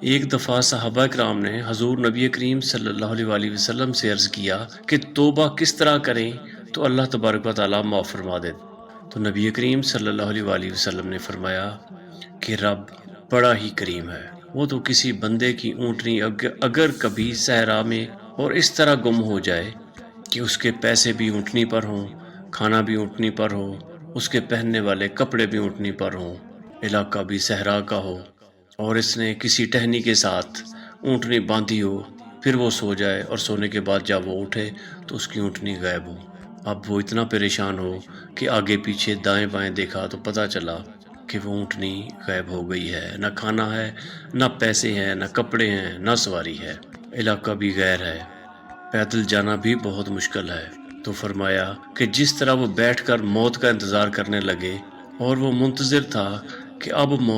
ایک دفعہ صحابہ کرام نے حضور نبی کریم صلی اللہ علیہ وآلہ وسلم سے عرض کیا کہ توبہ کس طرح کریں تو اللہ تبارک و تعالیٰ معاف فرما دے۔ تو نبی کریم صلی اللہ علیہ وآلہ وسلم نے فرمایا کہ رب بڑا ہی کریم ہے، وہ تو کسی بندے کی اونٹنی اگر کبھی صحرا میں اور اس طرح گم ہو جائے کہ اس کے پیسے بھی اونٹنی پر ہوں، کھانا بھی اونٹنی پر ہو، اس کے پہننے والے کپڑے بھی اونٹنی پر ہوں، علاقہ بھی صحرا کا ہو، اور اس نے کسی ٹہنی کے ساتھ اونٹنی باندھی ہو، پھر وہ سو جائے اور سونے کے بعد جب وہ اٹھے تو اس کی اونٹنی غائب ہو۔ اب وہ اتنا پریشان ہو کہ آگے پیچھے دائیں بائیں دیکھا تو پتہ چلا کہ وہ اونٹنی غائب ہو گئی ہے، نہ کھانا ہے، نہ پیسے ہیں، نہ کپڑے ہیں، نہ سواری ہے، علاقہ بھی غیر ہے، پیدل جانا بھی بہت مشکل ہے۔ تو فرمایا کہ جس طرح وہ بیٹھ کر موت کا انتظار کرنے لگے اور وہ منتظر تھا کہ اب موت